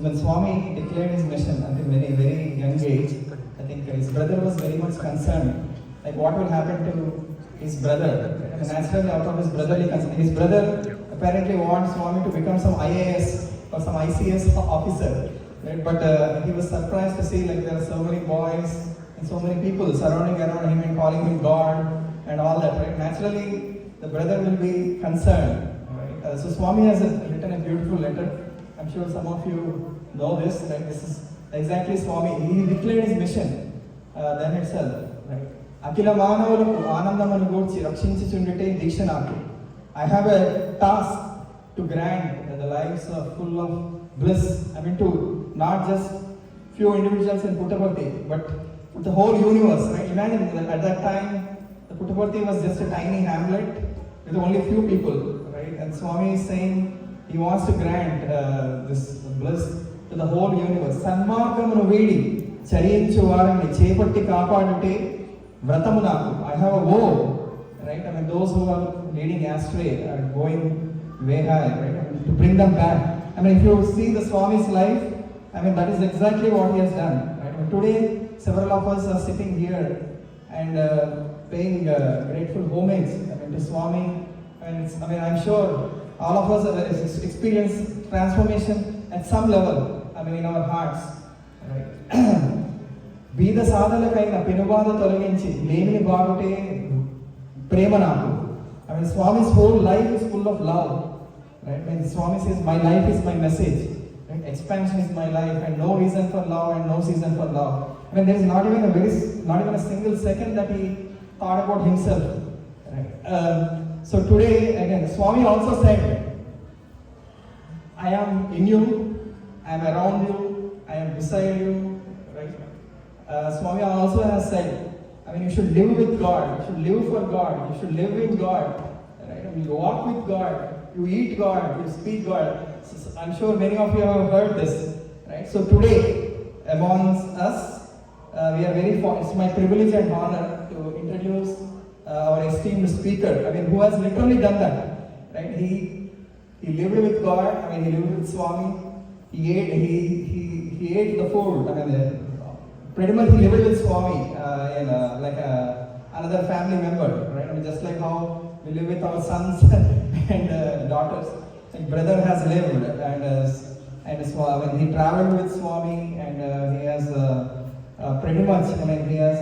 When Swami declared his mission at a very, very young age, I think his brother was very much concerned. Like what will happen to his brother? And naturally, out of his brotherly concern, his brother apparently wants Swami to become some IAS or some ICS officer. Right? But he was surprised to see like there are so many boys and so many people surrounding around him and calling him God and all that. Right? Naturally, the brother will be concerned. Right? So Swami has written a beautiful letter. I'm sure some of you know this, right? This is exactly Swami. He declared his mission then itself, right? Akila Manavalu Anandamanu Gurchi Rakshinchi Chundite Dikshanaki. I have a task to grant the lives of full of bliss. I mean, to not just few individuals in Puttaparthi, but the whole universe, right? Imagine that at that time, the Puttaparthi was just a tiny hamlet with only few people, right? And Swami is saying, he wants to grant this bliss to the whole universe. Sanmargamunu Vedi, Charinchu Varani, Chepatti Kapadute, Vratamunaku. I have a vow, right? I mean, those who are leading astray are going way high, right? I mean, to bring them back. I mean, if you see the Swami's life, I mean, that is exactly what he has done, right? I mean, today, several of us are sitting here and paying grateful homage, I mean, to Swami. I'm sure all of us have experienced transformation at some level, I mean, in our hearts. Right? Bida sadhalakaina penubada tolaginchi lemini baagute prema naaku. I mean, Swami's whole life is full of love. Right? When Swami says, my life is my message. Right? Expansion is my life, and no reason for love and no season for love. I mean, there is not even a single second that he thought about himself. Right? So today, again, Swami also said, I am in you, I am around you, I am beside you, right? Swami also has said, I mean, you should live with God, you should live for God, you should live with God, right? I mean, you walk with God, you eat God, you speak God. So I'm sure many of you have heard this, right? So today, amongst us, we are very fortunate. It's my privilege and honor to introduce our esteemed speaker, I mean, who has literally done that, right? He lived with God, I mean, he lived with Swami, he ate the food, I mean, pretty much he lived with Swami, like another family member, right? I mean, just like how we live with our sons and daughters, like brother has lived, and he traveled with Swami, and he has pretty much, I mean, he has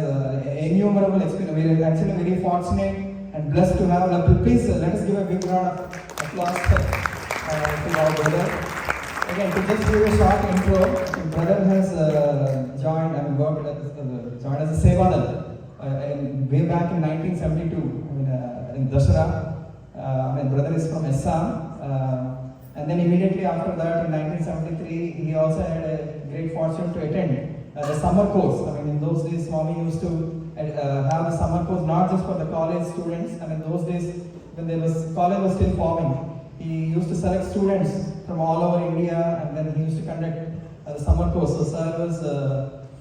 innumerable experience. We are actually very fortunate and blessed to have. Please let us give a big round of applause to our brother. Again, to just give a short intro, brother has joined and worked joined as a Sevadal way back in 1972 in Dashara. Brother is from Assam. And then immediately after that, in 1973, he also had a great fortune to attend the summer course. I mean, in those days, Swami used to have the summer course not just for the college students. I mean, those days when college was still forming, he used to select students from all over India, and then he used to conduct the summer course. So sir was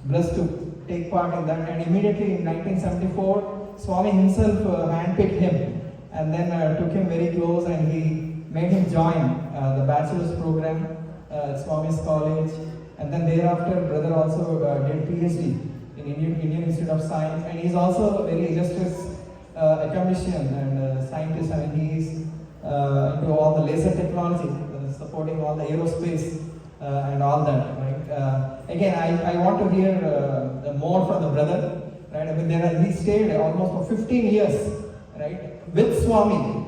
blessed to take part in that. And immediately in 1974, Swami himself handpicked him, and then took him very close, and he made him join the bachelor's program at Swami's college. And then thereafter, brother also did PhD in Indian Institute of Science, and he's also a very illustrious academician and scientist. I mean, he's into all the laser technology, supporting all the aerospace and all that. Right? Again, I want to hear more from the brother. Right? I mean, he stayed almost for 15 years, right, with Swami,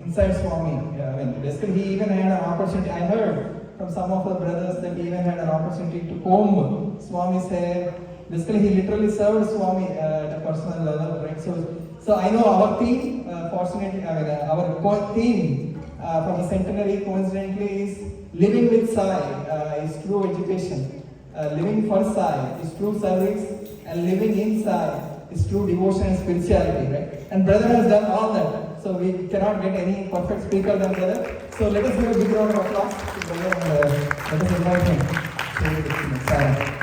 inside Swami. I mean, basically, he even had an opportunity. I heard from some of the brothers that he even had an opportunity to comb Swami's hair. Basically, he literally served Swami at a personal level, right? So I know our team, fortunately, our theme for the centenary, coincidentally, is living with Sai is true education. Living for Sai is true service, and living in Sai is true devotion and spirituality, right? And brother has done all that. So we cannot get any perfect speaker than brother. So let us give a big round of applause to brother, and let us invite him to Sai.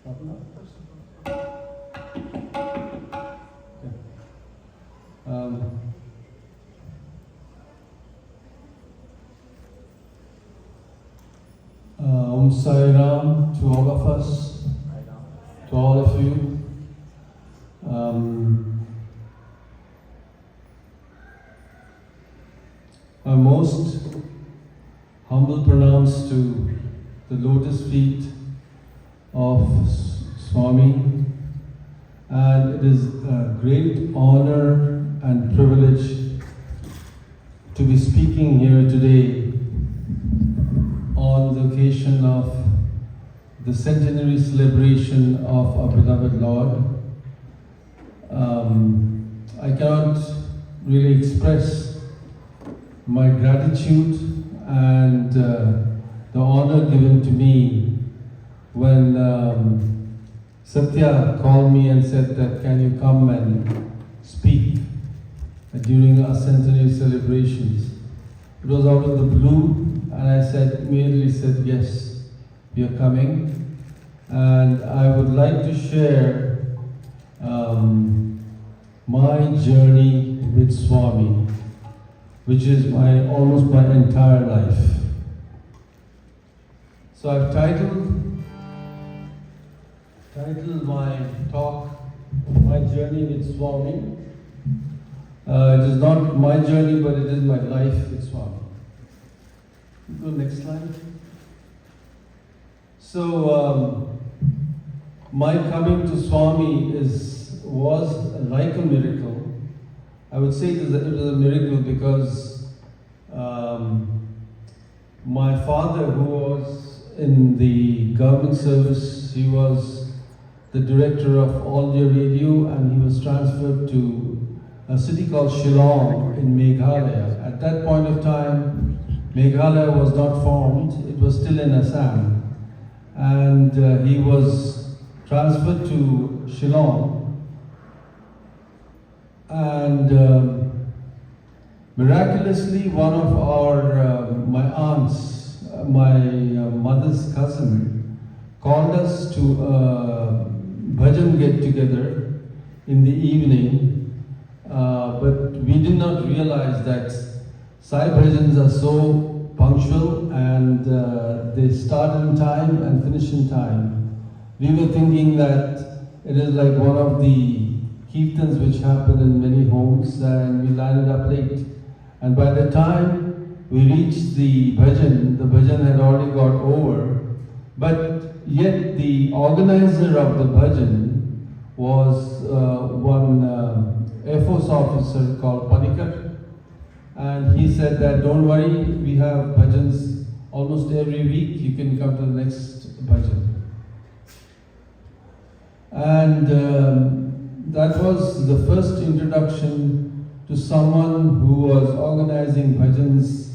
Om Sai Ram to all of us, to all of you. A most humble pranams to the lotus feet of Swami, and it is a great honor and privilege to be speaking here today on the occasion of the centenary celebration of our beloved Lord. I cannot really express my gratitude and the honor given to me when Satya called me and said that can you come and speak during our centenary celebrations. It was out of the blue, and I immediately said yes, we are coming, and I would like to share my journey with Swami, which is almost my entire life. So I've titled my talk, My Journey with Swami. It is not my journey, but it is my life with Swami. Go next slide. So my coming to Swami was like a miracle. I would say it was a miracle because my father, who was in the government service, he was the director of All India Radio, and he was transferred to a city called Shillong in Meghalaya. At that point of time, Meghalaya was not formed, it was still in Assam. And he was transferred to Shillong. And miraculously, one of my aunts, my mother's cousin, called us to a bhajan get-together in the evening. But we did not realize that Sai bhajans are so punctual and they start in time and finish in time. We were thinking that it is like one of the kirtans which happen in many homes, and we landed up late. And by the time we reached the bhajan had already got over. But yet the organizer of the bhajan was one Air Force officer called Panikar, and he said that don't worry, we have bhajans almost every week, you can come to the next bhajan. And that was the first introduction to someone who was organizing bhajans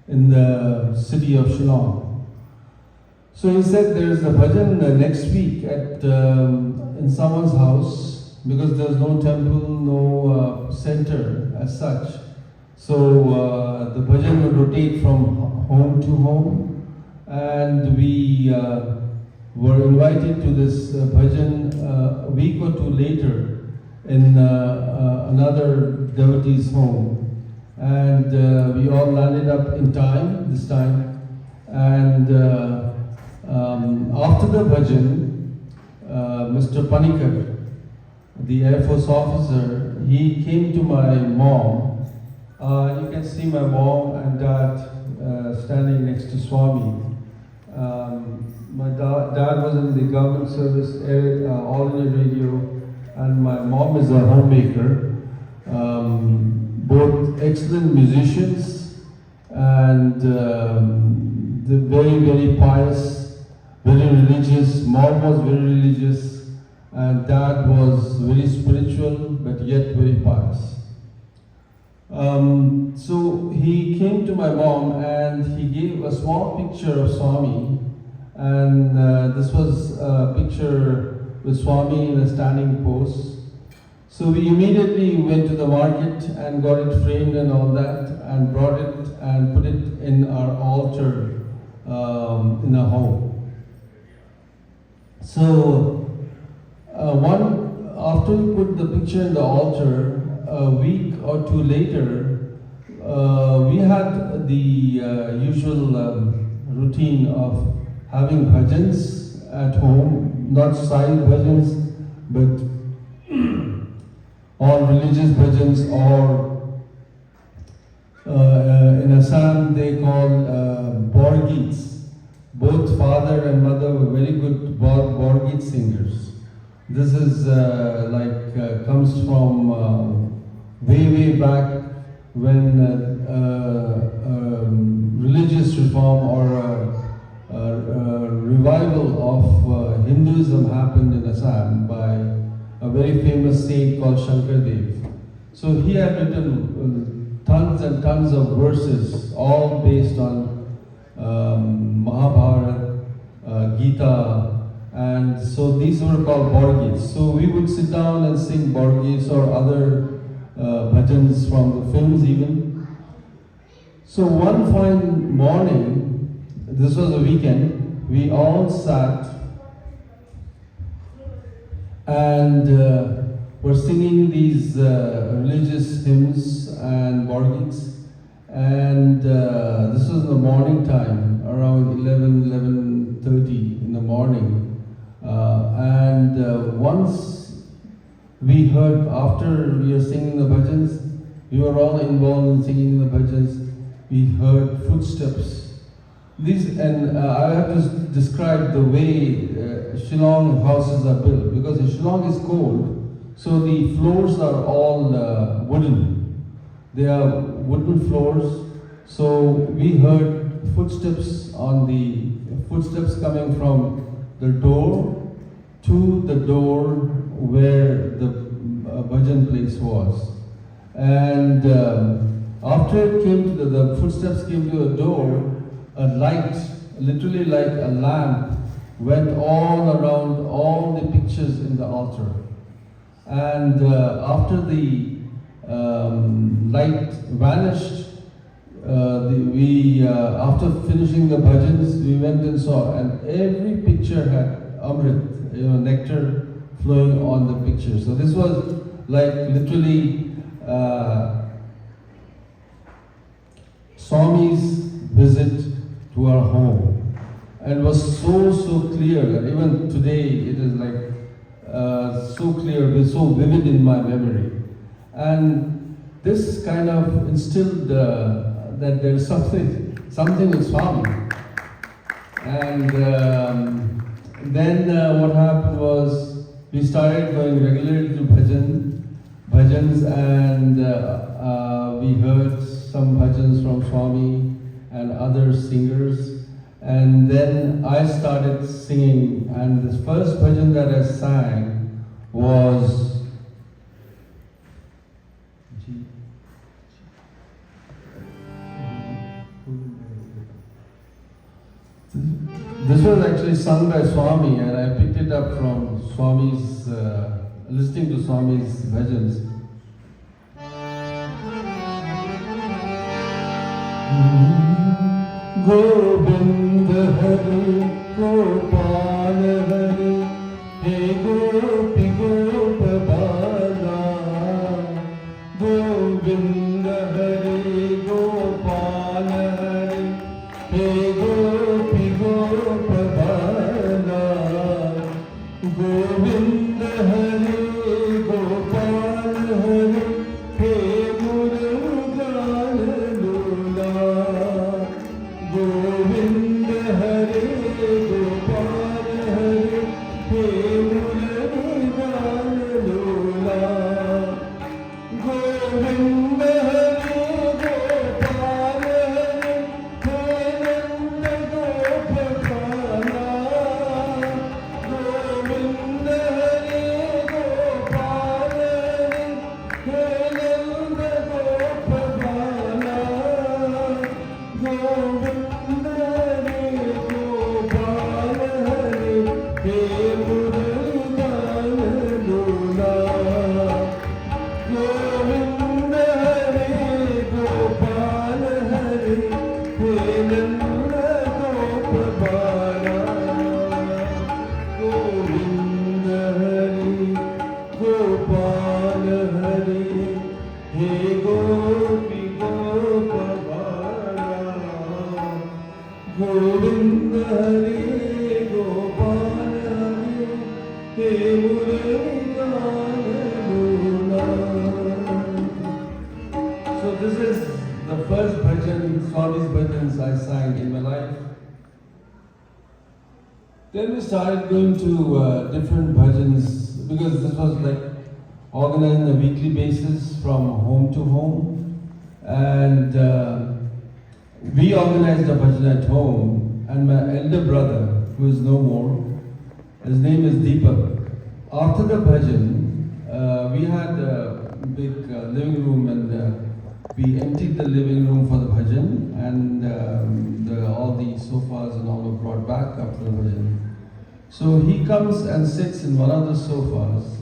in the city of Shillong. So he said there is a bhajan next week in someone's house, because there's no temple, no center as such. So the bhajan would rotate from home to home, and we were invited to this bhajan a week or two later in another devotee's home. And we all landed up in time this time. And after the bhajan, Mr. Panikar, the Air Force officer, he came to my mom. You can see my mom and dad standing next to Swami. My dad was in the government service, All India Radio, and my mom is a homemaker. Both excellent musicians and they're very, very pious, very religious. Mom was very religious, and dad was very spiritual, but yet very pious. So he came to my mom and he gave a small picture of Swami, and this was a picture with Swami in a standing pose. So we immediately went to the market and got it framed and all that, and brought it and put it in our altar in our home. So, after we put the picture in the altar, a week or two later, we had the usual routine of having bhajans at home, not sai bhajans, but all religious bhajans, or in Assam they call Borgeets. Both father and mother were very good Borgeet singers. This is comes from way back when religious reform or revival of Hinduism happened in Assam by a very famous saint called Shankardev. So he had written tons and tons of verses, all based on Mahabharata, Gita, and so these were called Borgeets. So we would sit down and sing Borgeets or other bhajans from the films even. So one fine morning, this was a weekend, we all sat and were singing these religious hymns and Borgeets. And this was in the morning time, around 11:30 in the morning. Once we heard, after we were singing the bhajans, we were all involved in singing the bhajans, we heard footsteps. I have to describe the way Shillong houses are built, because Shillong is cold, so the floors are all wooden. They are wooden floors, so we heard footsteps coming from the door to the door where the bhajan place was. And after it came to the footsteps came to the door, a light, literally like a lamp, went all around all the pictures in the altar. And after the light vanished, after finishing the bhajans, we went and saw, and every picture had amrit, nectar flowing on the picture. So this was like literally Swami's visit to our home, and it was so clear that even today it is like so clear, so vivid in my memory. And this kind of instilled that there is something with Swami. And then what happened was we started going regularly to bhajans, and we heard some bhajans from Swami and other singers. And then I started singing, and the first bhajan that I sang was this was actually sung by Swami, and I picked it up from Swami's, listening to Swami's bhajans. Govind Hari Gopal Hari He Gopi Gopala Govind Hari Gopal Hari He Gopi Gopala Govind Hari Gopal Hari He Murugan Lula Govind Hari Gopal Hari He Murugan Lula Govind Hari Gopal Hari He Nanda Gopala Govind Hari Then we started going to different bhajans because this was like organized on a weekly basis from home to home, and we organized a bhajan at home. And my elder brother, who is no more, his name is Deepak. After the bhajan, we had a big living room, and we emptied the living room for the bhajan, and all the sofas and all were brought back after the bhajan. So he comes and sits in one of the sofas,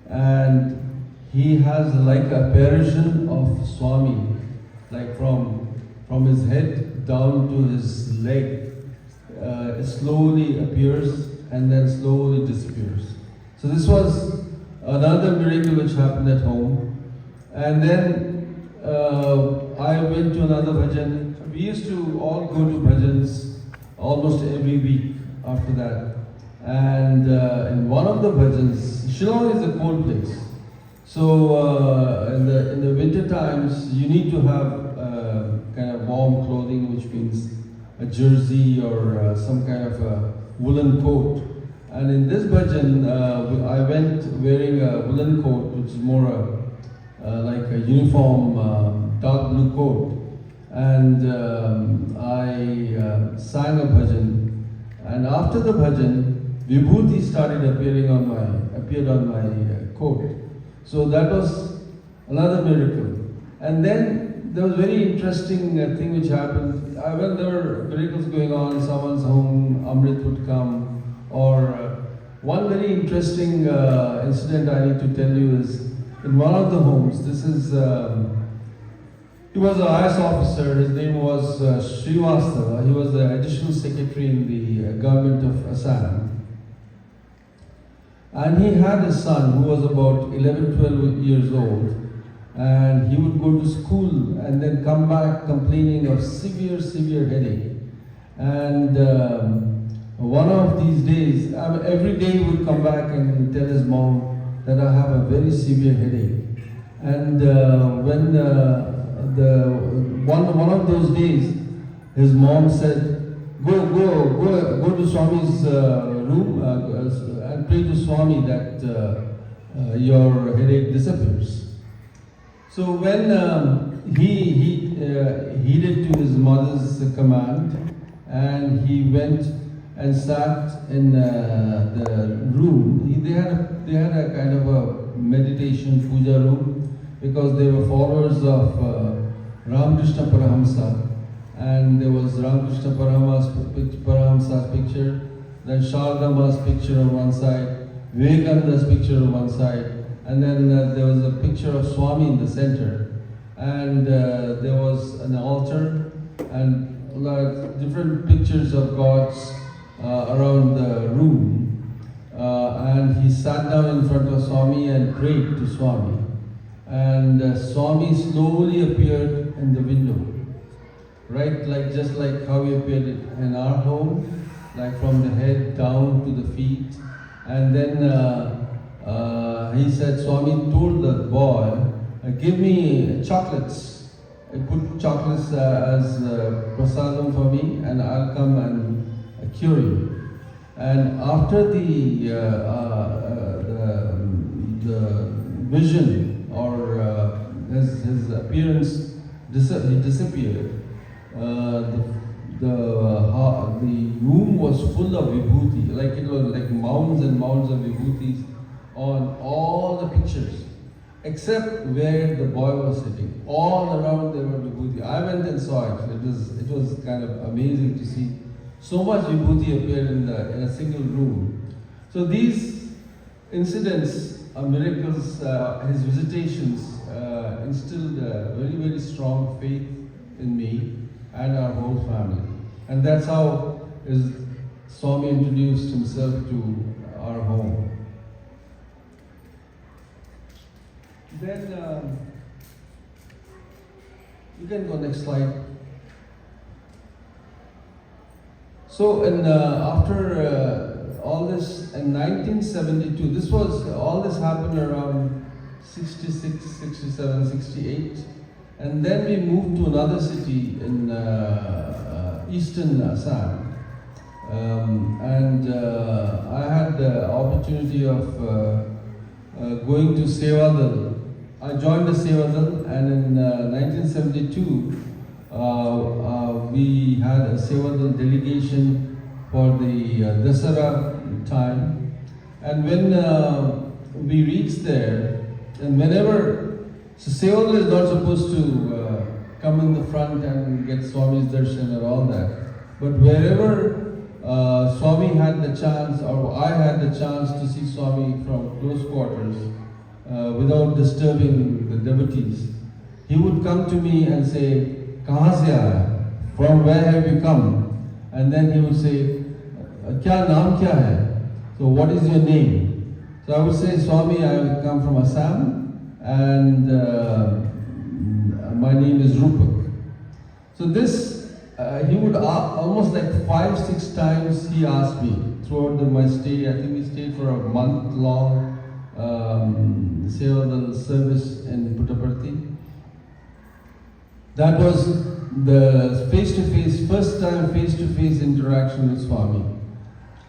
and he has like a apparition of Swami, like from his head down to his leg. It slowly appears and then slowly disappears. So this was another miracle which happened at home. And then I went to another bhajan. We used to all go to bhajans almost every week after that. And in one of the bhajans, Shillong is a cold place. So in the winter times, you need to have kind of warm clothing, which means a jersey or some kind of a woolen coat. And in this bhajan, I went wearing a woolen coat, which is more like a uniform dark blue coat. And I sang a bhajan. And after the bhajan, Vibhuti started appeared on my coat. So that was another miracle. And then there was very interesting thing which happened. When there were miracles going on in someone's home, Amrit would come. Or one very interesting incident I need to tell you is in one of the homes. This is he was an IS officer. His name was Srivastava. He was the additional secretary in the government of Assam. And he had a son who was about 11, 12 years old, and he would go to school and then come back complaining of severe headache. And one of these days, every day he would come back and tell his mom that I have a very severe headache. And when one of those days, his mom said, go to Swami's room and pray to Swami that your headache disappears. So when he heeded to his mother's command, and he went and sat in the room. They had a kind of a meditation puja room, because they were followers of Ramakrishna Parahamsa. And there was Ramakrishna Parahamsa's picture, then Sharda Ma's picture on one side, Vivekananda's picture on one side, and then there was a picture of Swami in the center. And there was an altar and different pictures of gods around the room. And he sat down in front of Swami and prayed to Swami. And Swami slowly appeared in the window. Right, just like how he appeared in our home, like from the head down to the feet. And then he said, Swami told the boy, give me chocolates. Put chocolates as prasadam for me, and I'll come and cure you. And after the vision or his appearance, he disappeared. The room was full of vibhuti, like it was like mounds and mounds of vibhutis on all the pictures, except where the boy was sitting. All around there were vibhuti. I went and saw it. It was kind of amazing to see so much vibhuti appear in a single room. So these incidents are miracles. His visitations instilled a very, very strong faith in me and our whole family. And that's how Swami introduced himself to our home. Then, you can go next slide. So, after all this, in 1972, all this happened around 66, 67, 68. And then we moved to another city in eastern Assam, I had the opportunity of going to Sevadal. I joined the Sevadal, and in 1972 we had a Sevadal delegation for the Dasara time. And when we reached there, and whenever, so Sevadal is not supposed to come in the front and get Swami's darshan and all that, but wherever Swami had the chance, or I had the chance to see Swami from close quarters without disturbing the devotees, he would come to me and say, "Kahan se aaya? From where have you come?" And then he would say, "Kya naam kya hai? So what is your name?" So I would say, "Swami, I come from Assam, and my name is Rupak." So this, he would almost like 5-6 times he asked me throughout my stay. I think we stayed for a month-long Sevadal service in Puttaparthi. That was the face-to-face, first time face-to-face interaction with Swami.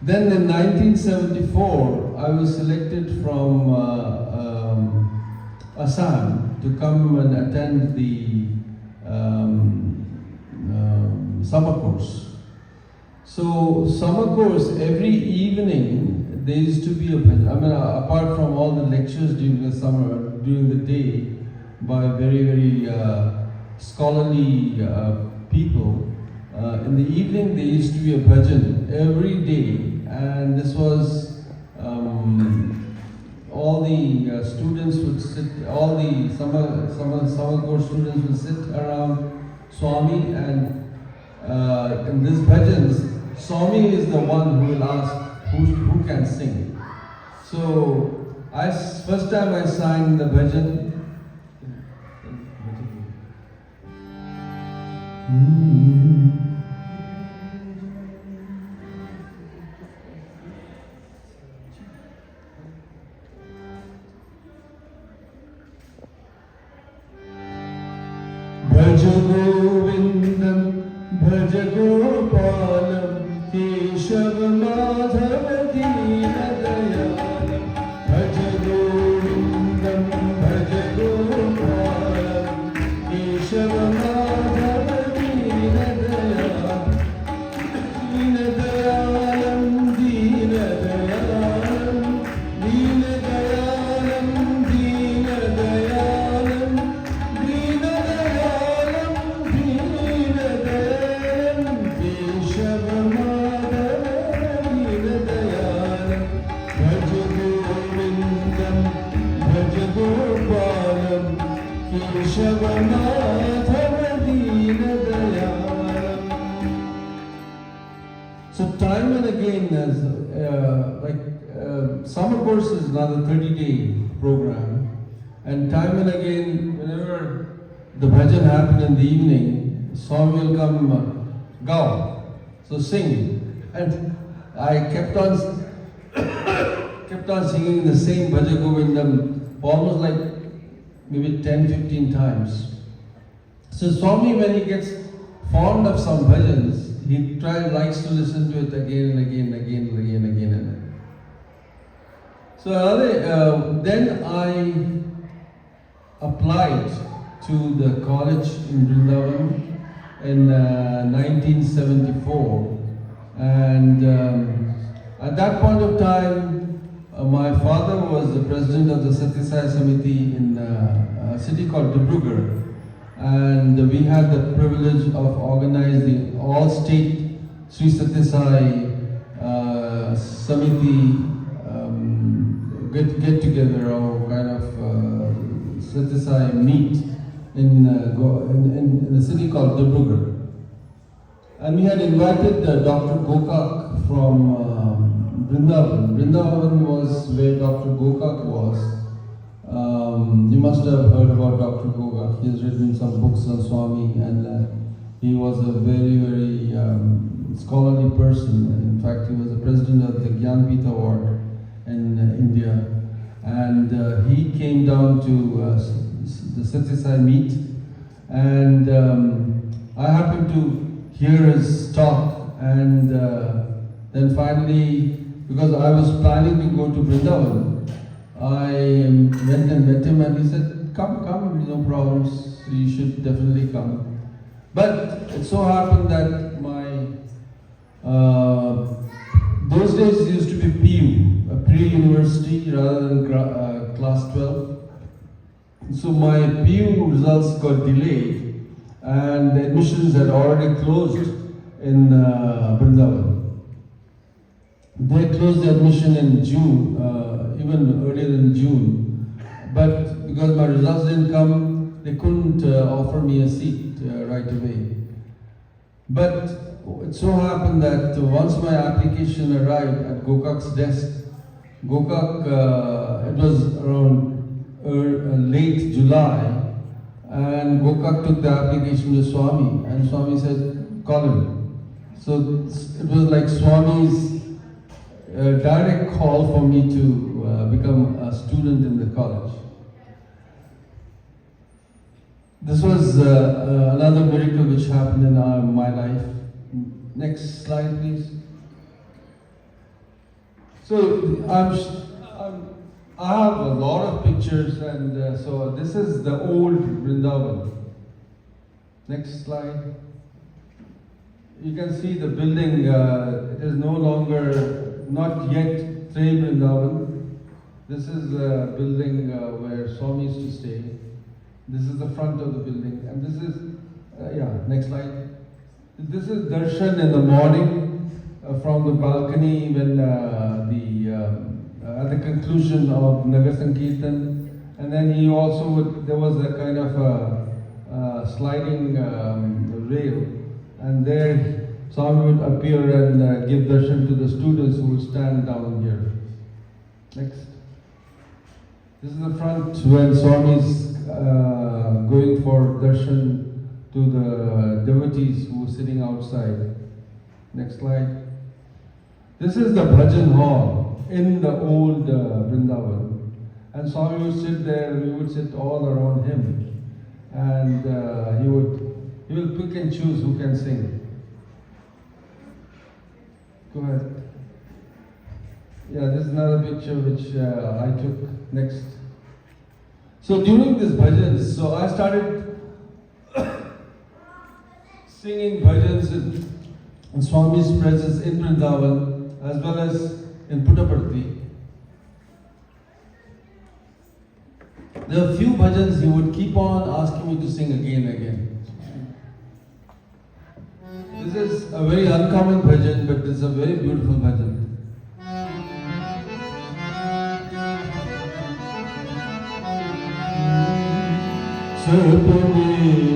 Then in 1974, I was selected from Assam to come and attend the summer course. So summer course, every evening there used to be apart from all the lectures during the summer, during the day by very scholarly people, in the evening there used to be a bhajan every day, and this was all the students would sit, all the summer course students would sit around Swami, and in this bhajans, Swami is the one who will ask who can sing. So first time I sang the bhajan. Bhaj Govindam, Bhaj Gopalam, Keshav Madhav Dina Dayalam. Bhaj Govindam, Bhaj Gopalam, Keshav Madhav Dina Dayalam. Dina Dayalam, Dina Dayalam, Dina Dayalam, Dina Dayalam, Dina Dayalam, Dina Dayalam, Keshav Madhav Dina Dayalam. Bhaj Govindam, Bhaj Gopalam, Keshav Madhav Dina Dayalam. So time and again, as summer course is another 30-day program, and time and again, whenever the bhajan happened in the evening, Swami will come, "Gao," so sing, and I kept on singing the same Bhaja Govindam almost like maybe 10-15 times. So Swami, when he gets fond of some bhajans, he likes to listen to it again and again and again and again and again and again. So then I applied to the college in Vrindavan in 1974, and at that point of time, my father was the president of the Satya Sai Samiti in a city called Dibrugarh. And we had the privilege of organizing all-state Sri Satya Sai Samiti get together, or kind of Satya Sai meet in a city called Dibrugarh. And we had invited Dr. Gokak from Vrindavan. Vrindavan was where Dr. Gokak was. You must have heard about Dr. Gokak. He has written some books on Swami, and he was a very scholarly person. In fact, he was the president of the Gyanpith Award in India. And he came down to the Satya Sai meet, and I happened to hear his talk, and Then finally, because I was planning to go to Vrindavan, I went and met him and he said, come, no problems, you should definitely come. But it so happened that those days it used to be PU, a pre-university rather than class 12. So my PU results got delayed and the admissions had already closed in Vrindavan. They closed the admission in June, even earlier than June. But because my results didn't come, they couldn't offer me a seat right away. But it so happened that once my application arrived at Gokak's desk, Gokak, it was around late July, and Gokak took the application to Swami, and Swami said, call him. So it was like Swami's direct call for me to become a student in the college. This was another miracle which happened in my life. Next slide, please. So I have a lot of pictures, and so this is the old Vrindavan. Next slide. You can see the building. It is no longer, not yet Trey Vrindavan. This is a building where Swami used to stay. This is the front of the building, and this is, next slide. This is darshan in the morning from the balcony when at the conclusion of Nagar Sankirtan, and then he also there was a kind of a sliding rail, and there Swami would appear and give darshan to the students who would stand down here. Next. This is the front when Swami is going for darshan to the devotees who were sitting outside. Next slide. This is the bhajan hall in the old Vrindavan. And Swami would sit there, we would sit all around him. And he will pick and choose who can sing. Go ahead. Yeah, this is another picture which I took. Next. So during this bhajans, so I started singing bhajans in Swami's presence in Vrindavan as well as in Puttaparthi. There are few bhajans he would keep on asking me to sing again and again. This is a very uncommon bhajan, but it's a very beautiful bhajan. Sapne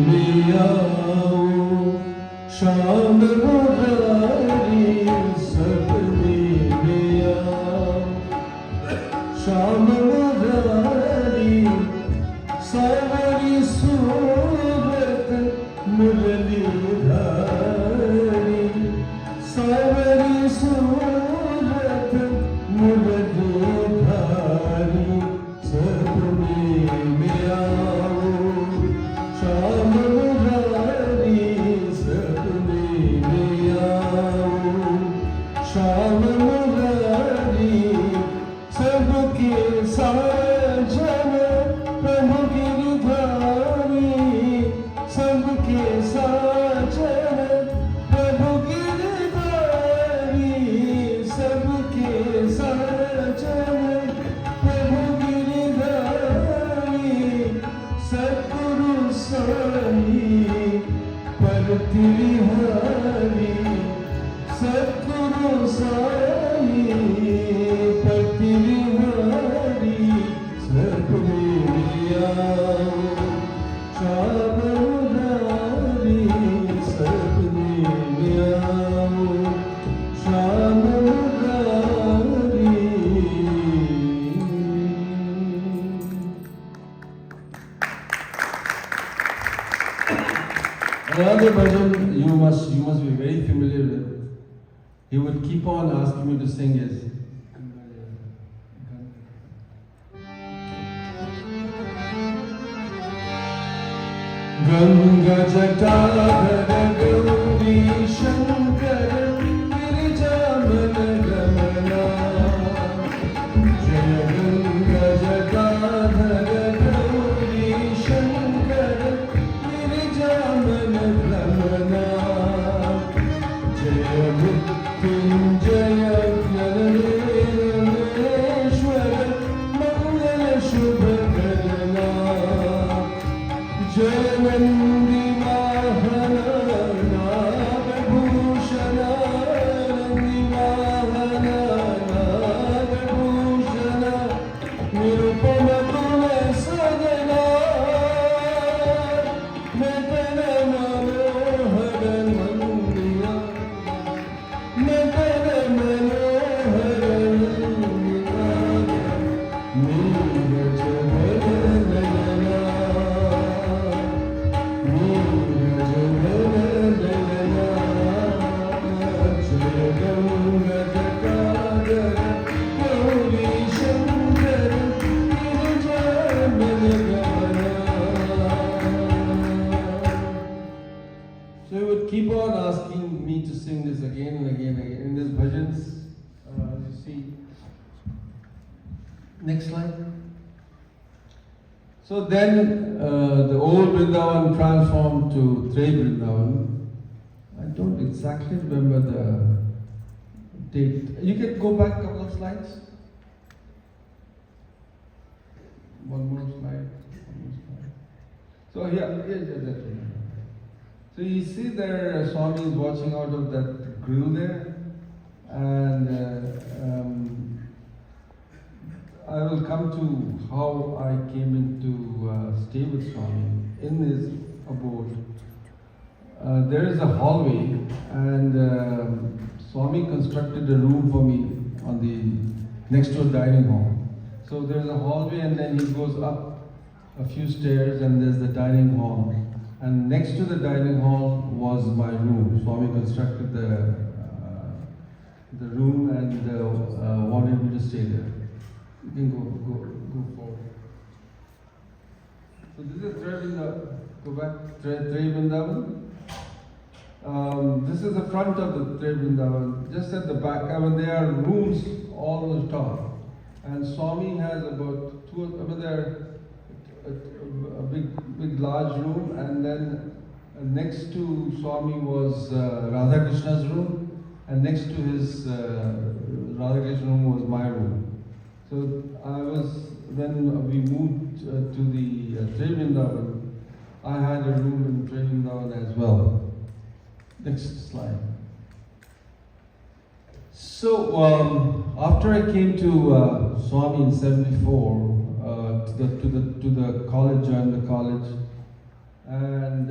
mein aao, shaam murari, sapne mein aao, shaam murari, savari surat murali dhari, savari surat murali dhari, sapne mein aao. Another bhajan you must be very familiar with. He would keep on asking me to sing is Ganga Jatadhara Gauri Shankar Girijaman Next slide. So then the old Vrindavan transformed to Trey Vrindavan. I don't exactly remember the date. You can go back a couple of slides. One more slide. So here's that. So you see there, Swami is watching out of that grill there, and I will come to how I came into stay with Swami in his abode. There is a hallway, and Swami constructed a room for me on the next to a dining hall. So there's a hallway, and then he goes up a few stairs, and there's the dining hall. And next to the dining hall was my room. Swami constructed the room and wanted me to stay there. You can go forward. So this is go back, Trey Vrindavan. This is the front of the Trey Vrindavan. Just at the back, there are rooms all on the top. And Swami has about there a big large room, and then next to Swami was Radha Krishna's room, and next to his Radha Krishna room was my room. So when we moved to the Trey Vrindavan, I had a room in Trey Vrindavan as well. Next slide. So after I came to Swami in '74, to the college, joined the college, and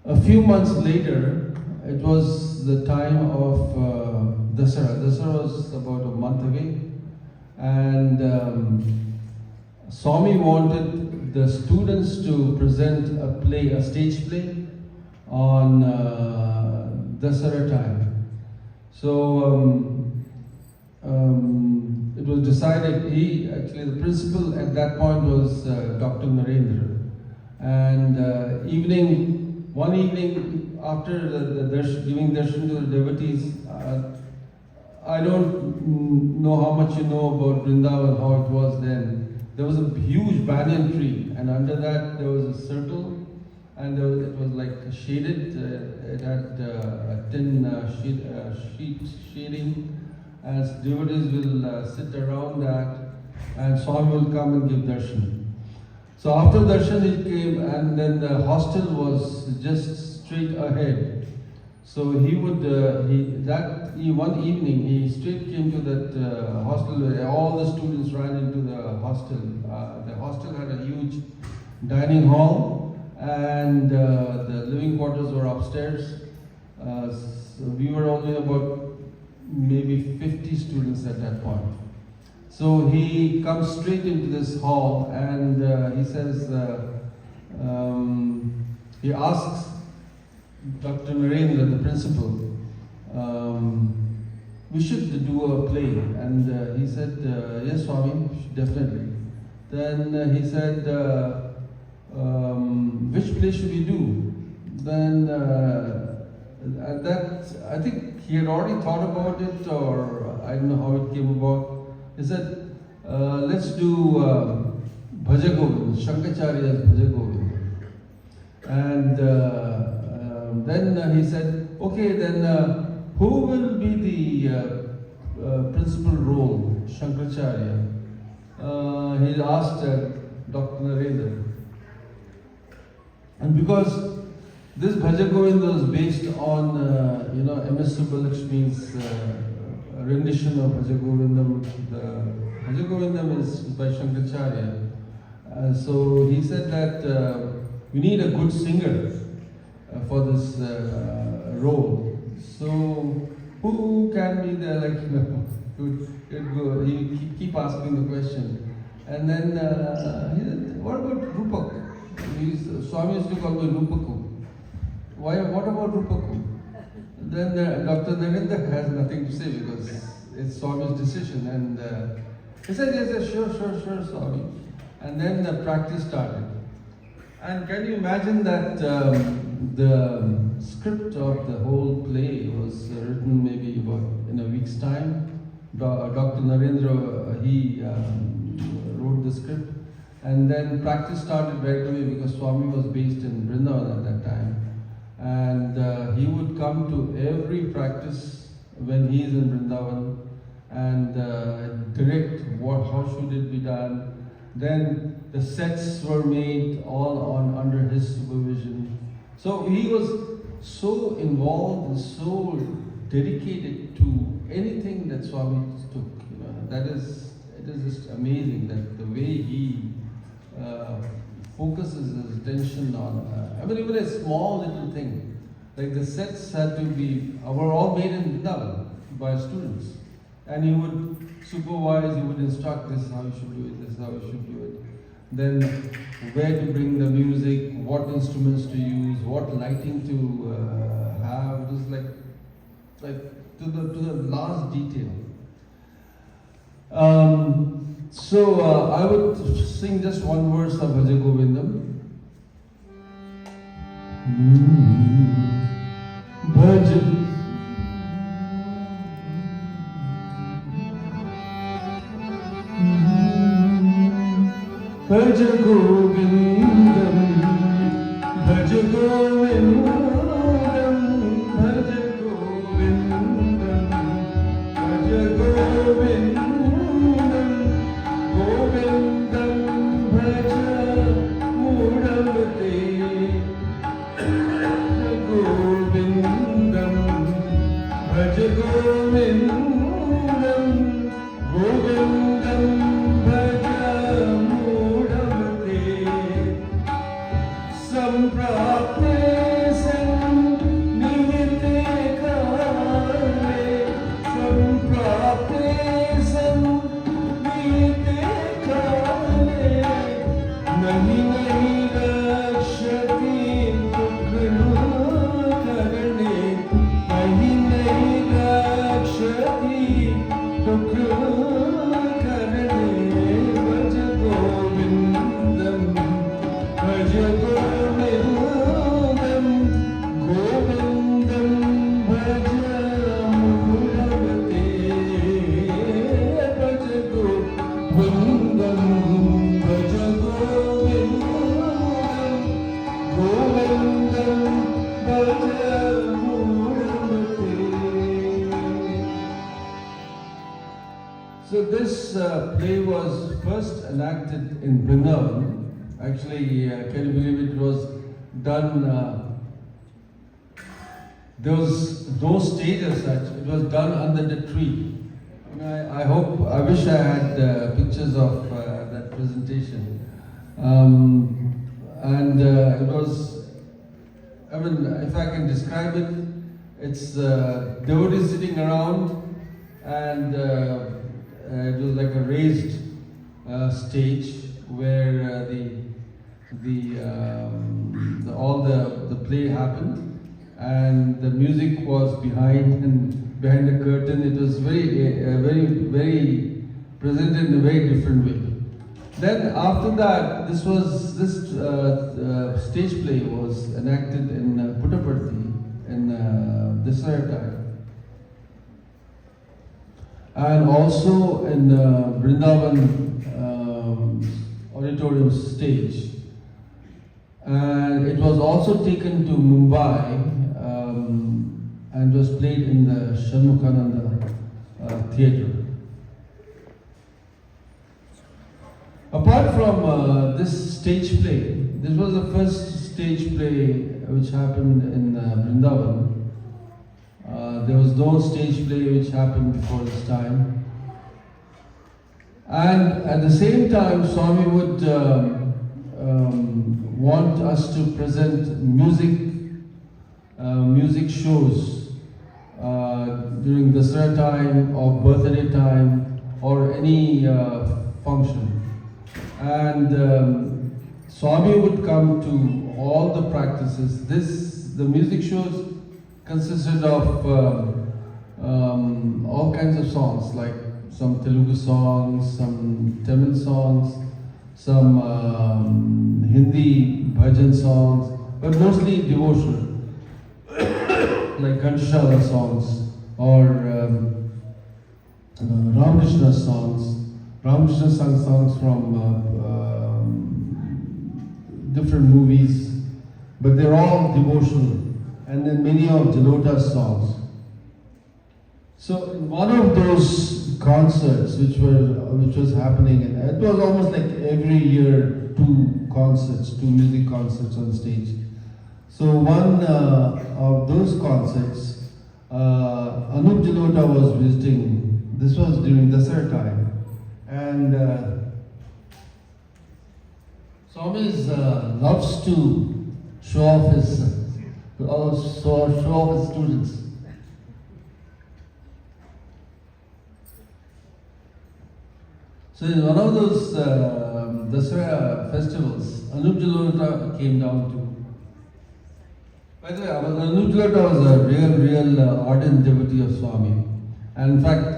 a few months later, it was the time of Dasara. Dasara was about a month away, and Swami wanted the students to present a play, a stage play, on Dasara time. So it was decided, the principal at that point was Dr. Narendra. And one evening after giving darshan to the devotees, I don't know how much you know about Vrindavan, how it was then. There was a huge banyan tree, and under that there was a circle, and it was like shaded. It had a tin sheet shading, and devotees will sit around that, and Swami will come and give darshan. So after darshan he came, and then the hostel was just straight ahead. So he would, one evening he straight came to that hostel where all the students ran into the hostel. The hostel had a huge dining hall, and the living quarters were upstairs. So we were only about maybe 50 students at that point. So he comes straight into this hall, and he says, he asks Dr. Narendra, the principal, we should do a play. And he said, yes, Swami, definitely. Then he said, which play should we do? Then at that, I think he had already thought about it, or I don't know how it came about. He said, let's do Bhaja Govind, Shankacharya's Bhaja Govind. And then he said, okay, then who will be the principal role, Shankaracharya? He asked Dr. Narendra. And because this Bhaja Govind was based on, M.S. Subbulakshmi's rendition of Bhaja Govindam. The Bhaja Govindam is by Shankaracharya. So he said that we need a good singer for this role. So who can be the he keep asking the question. And then he said, what about Rupak? Swami used to call me Rupaku. What about Rupaku? Then Dr. Narendra has nothing to say because it's Swami's decision. And he said, yes, sure, Swami. And then the practice started. And can you imagine that the script of the whole play was written maybe about in a week's time? Dr. Narendra, he wrote the script. And then practice started right away because Swami was based in Vrindavan at that time. And he would come to every practice when he is in Vrindavan and direct how should it be done. Then the sets were made all under his supervision. So he was so involved and so dedicated to anything that Swami took. It is just amazing that the way he focuses his attention on, even a small little thing. Like the sets had to be, were all made in Vrindavan by students. And he would supervise, he would instruct, this is how you should do it, this is how you should do it. Then where to bring the music, what instruments to use, what lighting to have. It was like to the last detail. So I would sing just one verse of Bhaja Govindam. Bhaja Bhaja Govindam, Bhaja Govindam, Bhaja Govindam, Bhaja Govindam, Govindam Bhaja Mudamate, Bhaja Govindam, Bhaja Govindam, Govindam Bhaja Samprapte Sannihite Kale, Samprapte Sannihite Kale, Nahi Rakshati Dukkhnu Karane, Nahi Rakshati Dukkhnu Karane, Bhaja Govindam, Bhaja Govindam, Govindam Bhaja Mudamate, Bhaja Govindam, Bhaja Govindam, Govindam Bhaja Mudamate. So this play was first enacted in Vrindavan. Actually, can you believe it was done, there was no stage as such, it was done under the tree. I wish I had pictures of that presentation. It was, if I can describe it, it's devotees sitting around and it was like a raised stage where all the play happened, and the music was behind the curtain. It was very presented in a very different way. Then after that, this stage play was enacted in Puttaparthi in Dasara time, and also in Vrindavan auditorium stage. And it was also taken to Mumbai and was played in the Shanmukhananda theatre. Apart from this stage play, this was the first stage play which happened in Vrindavan. There was no stage play which happened before this time. And at the same time, Swami would want us to present music shows during Dasara time or birthday time or any function. And Swami would come to all the practices. The music shows consisted of all kinds of songs, like some Telugu songs, some Tamil songs, some Hindi bhajan songs, but mostly devotional, like Kanchashala songs or Ramakrishna songs. Ramakrishna sang songs from different movies, but they're all devotional. And then many of Jalota's songs. So in one of those concerts, which was happening, and it was almost like every year two music concerts on stage. So one of those concerts, Anup Jalota was visiting. This was during Dasara time, and Swami loves to show off his students. So in one of those Dasara festivals, Anup Jalota came down to. By the way, Anup Jalota was a real ardent devotee of Swami. And in fact,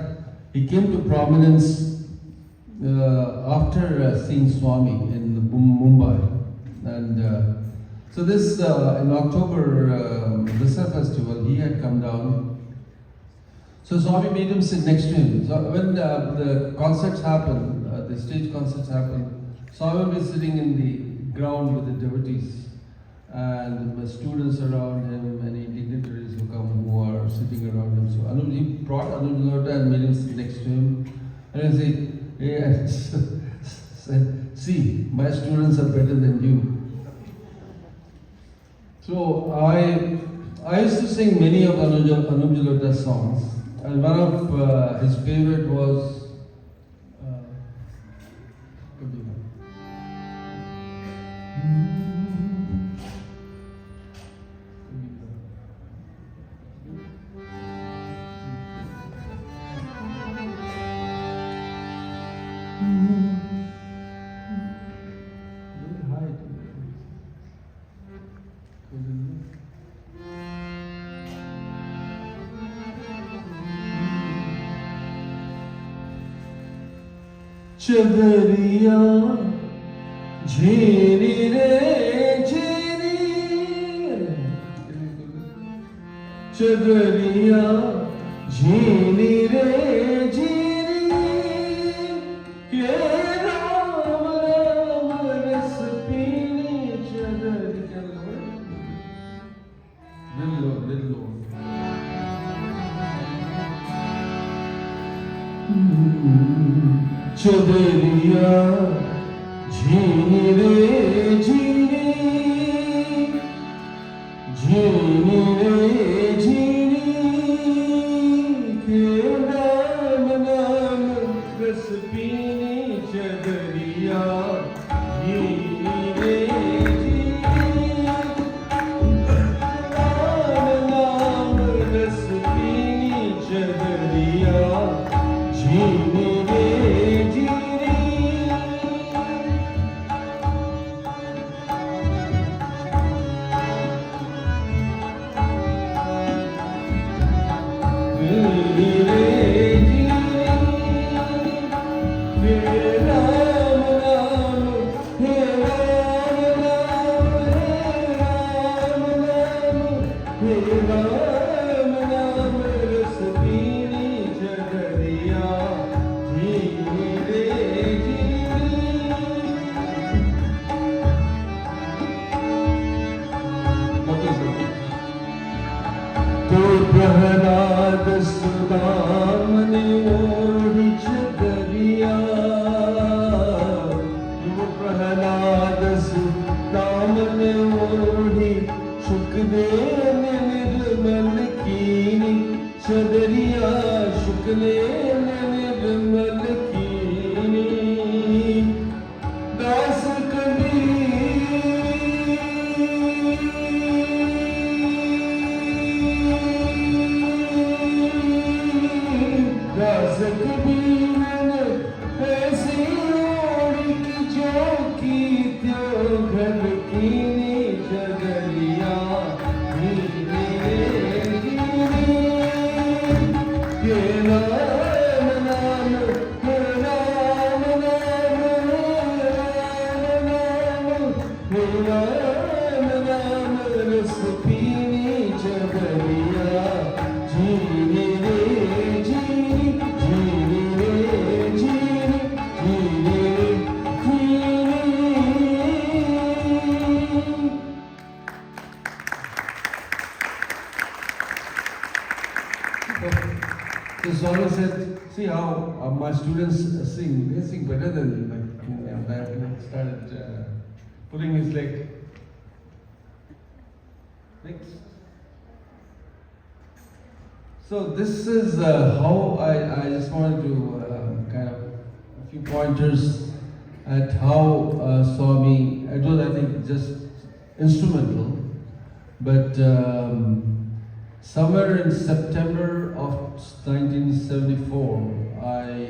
he came to prominence after seeing Swami in Mumbai. And so this, in October, Dasara festival, he had come down. So Swami made him sit next to him. So when the concerts happen, the stage concerts happen, Swami will be sitting in the ground with the devotees and the students around him, any dignitaries who come who are sitting around him. So he brought Anup Jalota and made him sit next to him. And he said, see, my students are better than you. So I used to sing many of Anup Jalota's songs. And one of his favorite was चदरिया झेरी रे झेरी चदरिया झेरी रे झेरी ये राम राम रस पीने चदर दिल्लो चदरिया झीनी रे झीनी झीनी रे झीनी के नाम नाम रस पीनी चदरिया झीनी रे झीनी नाम नाम रस पीनी चदरिया झीनी प्रहलाद सुदामन ओढ़ी चदरिया प्रहलाद सुदामन ओढ़ी शुक्लेन निर्मल कीनी चदरिया शुक्लेन निर्मल कीनी दास जीनी रे जीनी जीनी रे said, see how my students sing. They sing better than me. Like, and I started pulling his leg. Next. So this is how I just wanted to kind of a few pointers at how Swami, it was I think just instrumental, but somewhere in September of 1974, I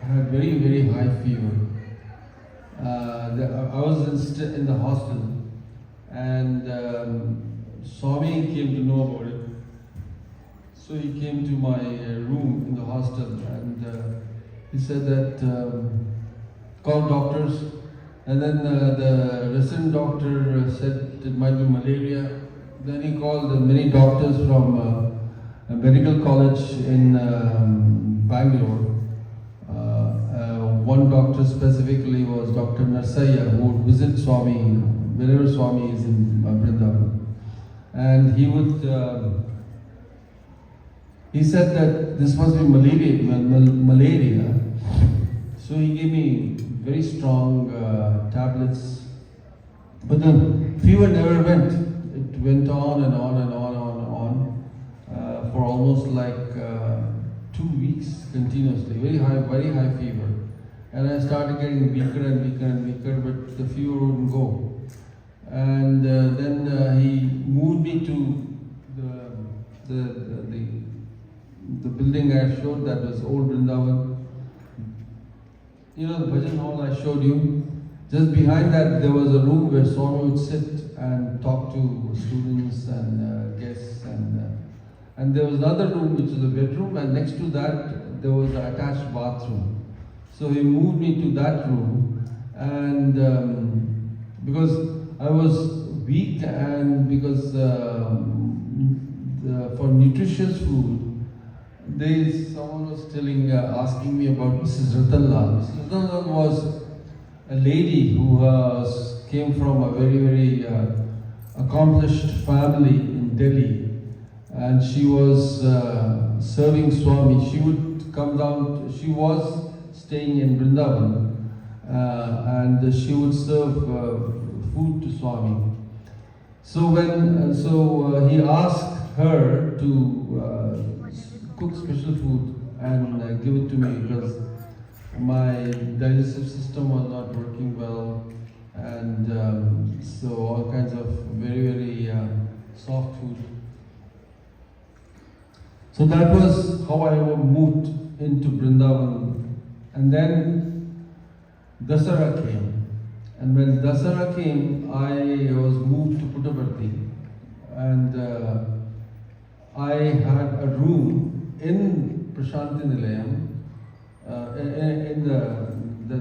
had very, very high fever. I was in the hostel, and Swami came to know about it. So he came to my room in the hostel, and he said that call doctors, and then the resident doctor said it might be malaria. Then he called many doctors from a medical college in Bangalore. One doctor specifically was Dr. Narsaya, who would visit Swami wherever Swami is in Vrindavan. And he would, he said that this must be malaria. So he gave me very strong tablets. But the fever never went. It went on and on and on and on for almost like 2 weeks continuously. Very high fever. And I started getting weaker and weaker and weaker, but the fever wouldn't go. And then he moved me to the building I showed, that was old Vrindavan. You know the bhajan hall I showed you? Just behind that there was a room where Swami would sit and talk to students and guests, and there was another room which was a bedroom, and next to that there was an attached bathroom. So he moved me to that room, and because I was weak and because for nutritious food, someone was asking me about Mrs. Ratanlal. Mrs. Ratanlal was a lady who came from a very, very accomplished family in Delhi, and she was serving Swami. She would come down, she was staying in Vrindavan, and she would serve food to Swami. So he asked her to cook special food and give it to me, because my digestive system was not working well, and so all kinds of very, very soft food. So that was how I moved into Vrindavan. And then Dasara came. And when Dasara came, I was moved to Puttaparthi. And I had a room in Prashanti Nilayam, in the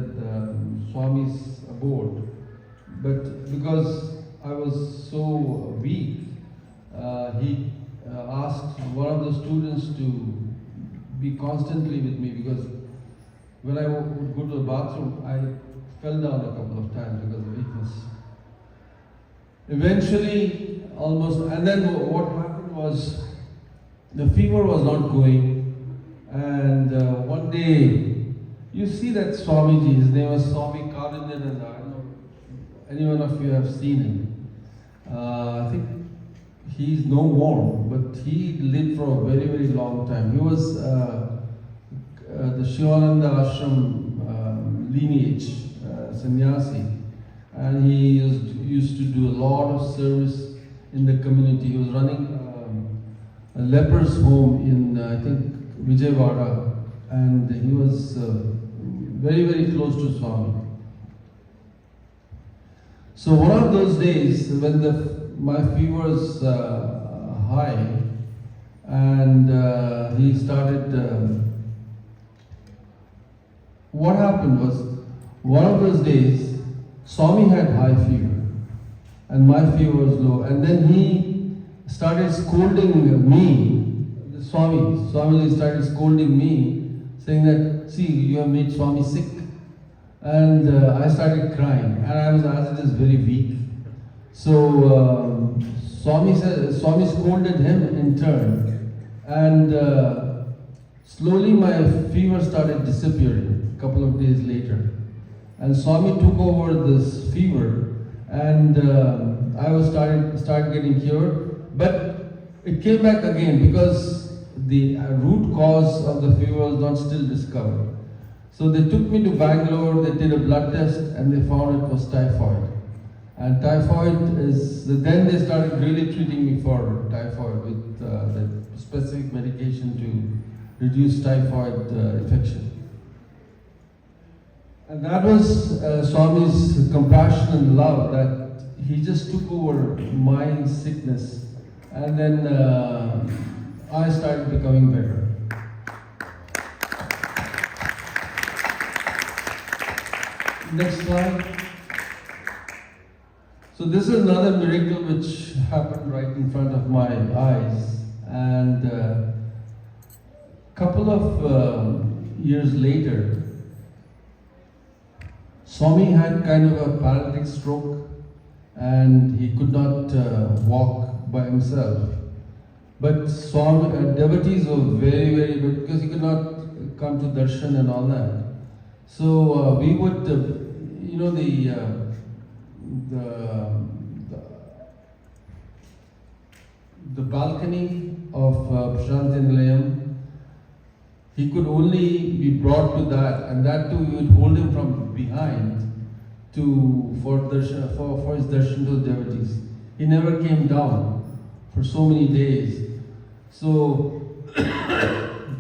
Swami's abode. But because I was so weak, he asked one of the students to be constantly with me, because when I would go to the bathroom, I fell down a couple of times because of weakness. Eventually, and then what happened was, the fever was not going, and one day, you see that Swamiji, his name was Swami Karanjananda. I don't know if any one of you have seen him. I think he's no more, but he lived for a very, very long time. He was the Shivananda Ashram lineage, sannyasi, and he used to do a lot of service in the community. He was running a leper's home in, I think, Vijayawada, and he was very, very close to Swami. So one of those days when my fever was high, and he started, what happened was, one of those days, Swami had high fever, and my fever was low, and then he started scolding me, Swami started scolding me, saying that, see, you have made Swami sick. And I started crying, and I was, as it is, very weak. So Swami scolded him in turn, and Slowly my fever started disappearing a couple of days later. And Swami took over this fever, and I was started getting cured. But it came back again because the root cause of the fever was not still discovered. So they took me to Bangalore, they did a blood test, and they found it was typhoid. And typhoid is, then they started really treating me for typhoid with the specific medication to reduce typhoid infection. And that was Swami's compassion and love, that he just took over my sickness, and then I started becoming better. Next slide. So this is another miracle which happened right in front of my eyes, and couple of years later, Swami had kind of a paralytic stroke, and he could not walk by himself. But Swami, devotees were very, very good, because he could not come to darshan and all that. So we would, the balcony of Prashanti Nilayam, he could only be brought to that, and that too we would hold him from behind for his darshan to the devotees. He never came down for so many days. So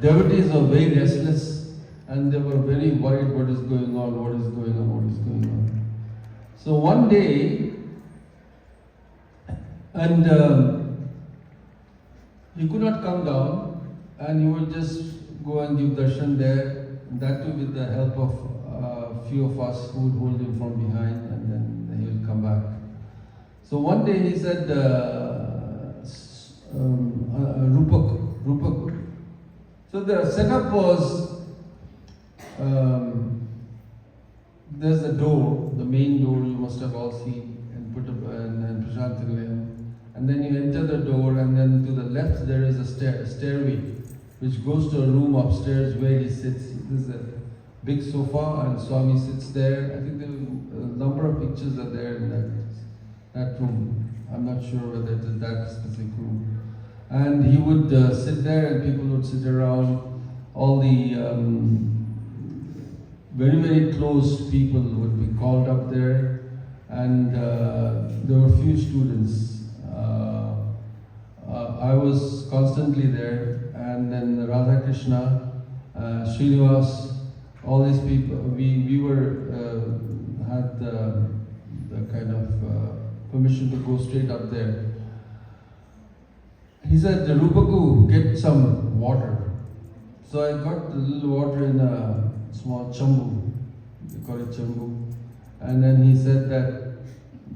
devotees were very restless, and they were very worried what is going on, what is going on, what is going on. So one day, and he could not come down, and he would just go and give darshan there, and that too with the help of a few of us who would hold him from behind, and then he would come back. So one day he said, Rupak. So the setup was, there's a door, the main door you must have all seen, and put up and Prashanti Nilayam. And then you enter the door, and then to the left there is a stairway which goes to a room upstairs where he sits. There's a big sofa, and Swami sits there. I think a number of pictures are there in that room. I'm not sure whether it is that specific room. And he would sit there, and people would sit around. All the very, very close people would be called up there, and there were few students. I was constantly there, and then Radha Krishna, Srinivas, all these people, we had the kind of permission to go straight up there. He said, Rupaku, get some water. So I got the little water in a small chambu, they call it chambu. And then he said that,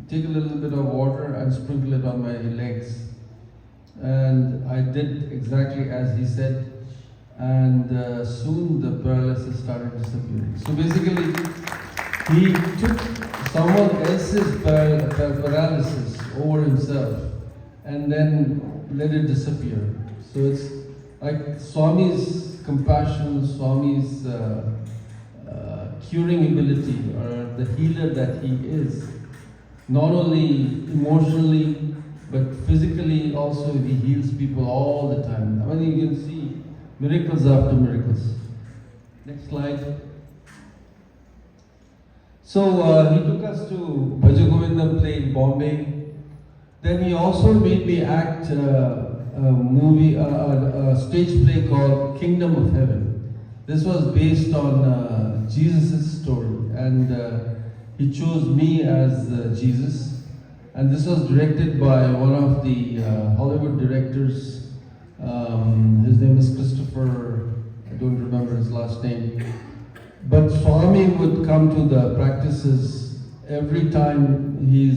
take a little bit of water and sprinkle it on my legs. And I did exactly as he said, and soon the paralysis started disappearing. So basically, he took someone else's paralysis over himself, and then let it disappear. So it's like Swami's compassion, Swami's curing ability, or the healer that he is. Not only emotionally, but physically also, he heals people all the time. I mean, you can see miracles after miracles. Next slide. So he took us to Bhaja Govindam play in Bombay. Then he also made me act a stage play called Kingdom of Heaven. This was based on Jesus' story, and he chose me as Jesus. And this was directed by one of the Hollywood directors. His name is Christopher, I don't remember his last name. But Swami would come to the practices every time we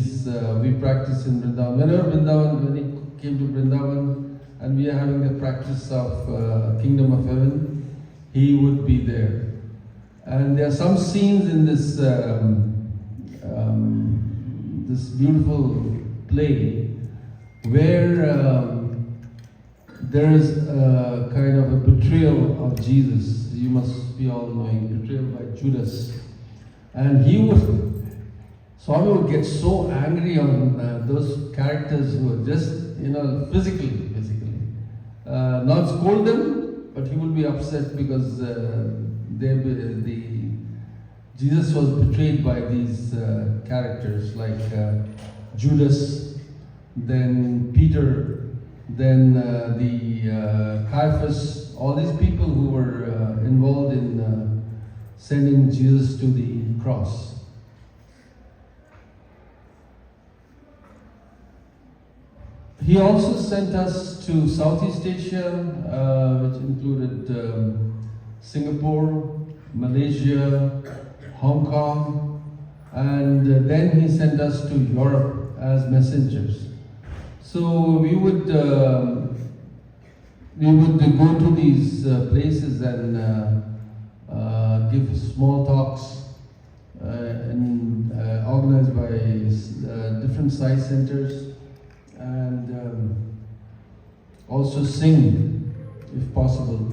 practice in Vrindavan. When he came to Vrindavan and we are having the practice of Kingdom of Heaven, he would be there. And there are some scenes in this this beautiful play where there is a kind of a betrayal of Jesus. You must be all knowing, betrayal by Judas. And Swami would get so angry on those characters who were just, physically. Not scold them, but he would be upset because Jesus was betrayed by these characters like Judas, then Peter, then Caiaphas, all these people who were involved in sending Jesus to the cross. He also sent us to Southeast Asia, which included Singapore, Malaysia, Hong Kong, and then he sent us to Europe as messengers. So we would go to these places and give small talks organized by different science centers, and also sing if possible.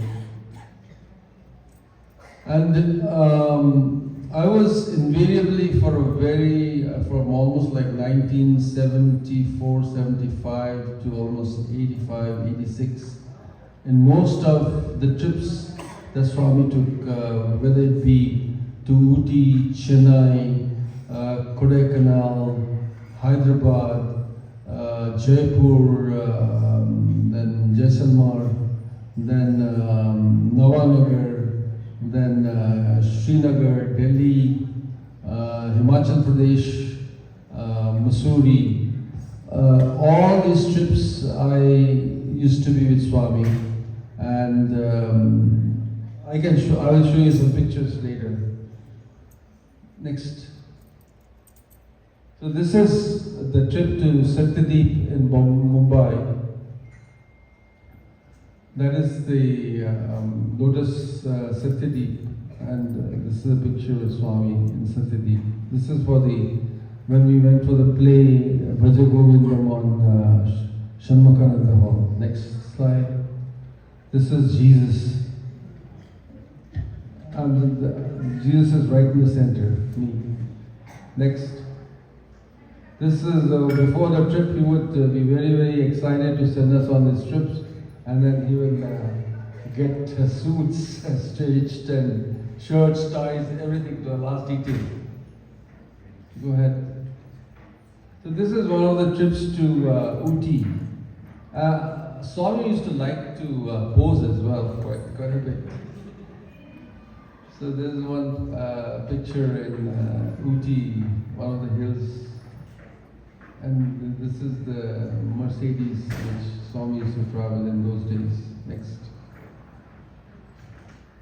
And I was invariably from almost like 1974, 75 to almost 85, 86. In most of the trips that Swami took, whether it be to Ooty, Chennai, Kodaikanal, Hyderabad, Jaipur, then Jaisalmer, then Nawanagar, then Srinagar, Delhi, Himachal Pradesh, Mussoorie. All these trips I used to be with Swami, and I will show you some pictures later. Next. So this is the trip to Satyadeep in Mumbai. That is the Lotus Satyadeep, and this is a picture of Swami in Satyadeep. This is when we went for the play Braja Govindam on Shanmukananda Hall. Next slide. This is Jesus. And Jesus is right in the center, me. Next. This is before the trip. He would be very, very excited to send us on these trips, and then he will get suits staged and shirts, ties, everything to the last detail. Go ahead. So this is one of the trips to Ooty. Swami used to like to pose as well, quite a bit. So this is one picture in Ooty, one of the hills. And this is the Mercedes which Swami used to travel in those days. Next.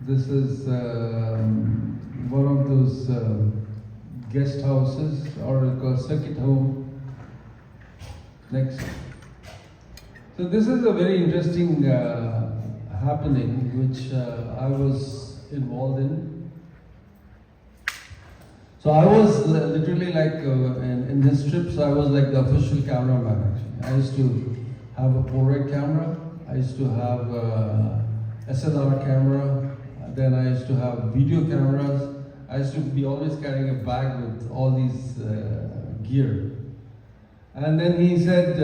This is one of those guest houses, or called circuit home. Next. So this is a very interesting happening which I was involved in. So I was literally like, in his trips, I was like the official cameraman actually. I used to have a Polaroid camera, I used to have a SLR camera, then I used to have video cameras. I used to be always carrying a bag with all these gear. And then he said,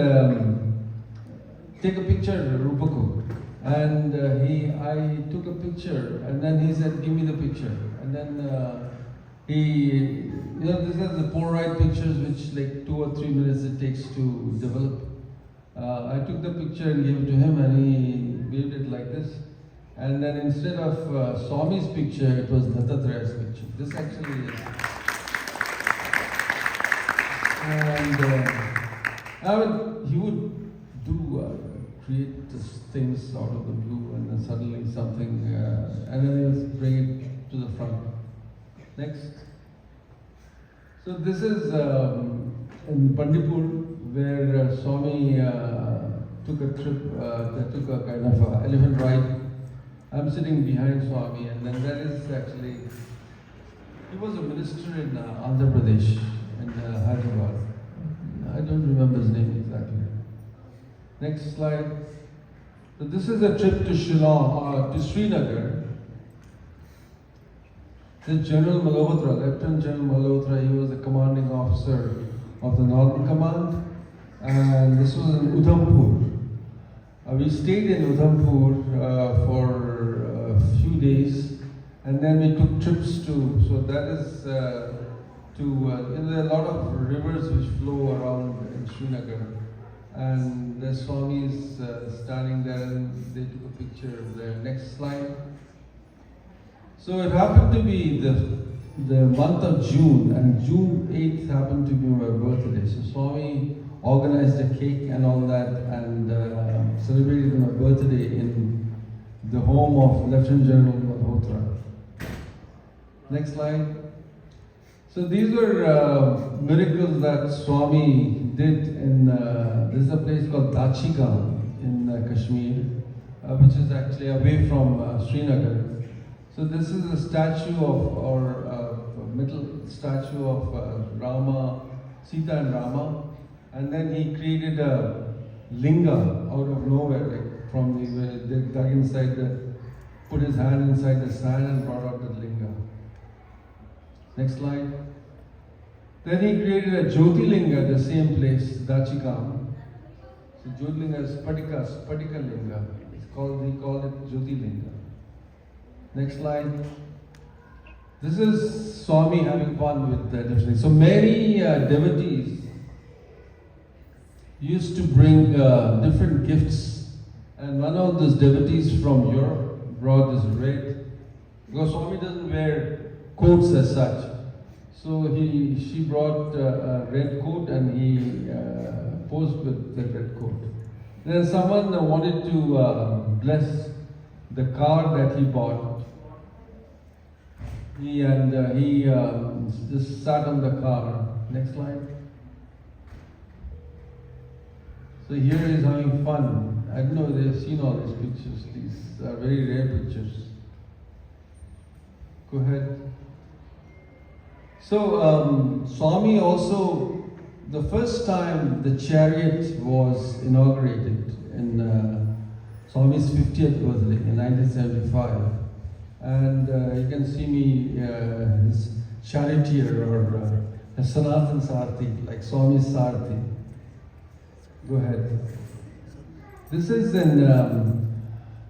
take a picture, Rupaku. And I took a picture, and then he said, give me the picture. And then these are the Polaroid pictures which like 2 or 3 minutes it takes to develop. I took the picture and gave it to him, and he waved it like this. And then instead of Swami's picture, it was Dattatraya's picture. This actually is. And he would create these things out of the blue, and then suddenly something, and then he would bring it to the front. Next. So this is in Bandipur, where Swami took a trip, took a kind of elephant ride. I'm sitting behind Swami, and then that is actually, he was a minister in Andhra Pradesh, in Hyderabad. I don't remember his name exactly. Next slide. So this is a trip to Shillong, to Srinagar. This General Malhotra, Lieutenant General Malhotra, he was the commanding officer of the Northern Command, and this was in Udhampur. We stayed in Udhampur for a few days, and then we took trips to, so that is there are a lot of rivers which flow around in Srinagar, and the Swami is standing there, and they took a picture of the next slide. So it happened to be the month of June, and June 8th happened to be my birthday. So Swami organized a cake and all that, and celebrated my birthday in the home of Lieutenant General Malhotra. Next slide. So these were miracles that Swami did in, this is a place called Dachigam in Kashmir, which is actually away from Srinagar. So this is a statue middle statue of Rama, Sita and Rama, and then he created a linga out of nowhere, like from they dug inside put his hand inside the sand and brought out the linga. Next slide. Then he created a Jyotilinga at the same place, Dachigam. So Jyotilinga is Spatika Linga. He called it Jyotilinga. Next slide. This is Swami having fun with different things. So many devotees used to bring different gifts, and one of those devotees from Europe brought this red, because Swami doesn't wear coats as such. So she brought a red coat, and he posed with the red coat. Then someone wanted to bless the car that he bought. He just sat on the car. Next slide. So here he's having fun. I don't know if they've seen all these pictures. These are very rare pictures. Go ahead. So Swami also, the first time the chariot was inaugurated in Swami's 50th birthday in 1975. And you can see me, his charioteer or Sanatan Sarthi, like Swami's Sarthi. Go ahead. This is in,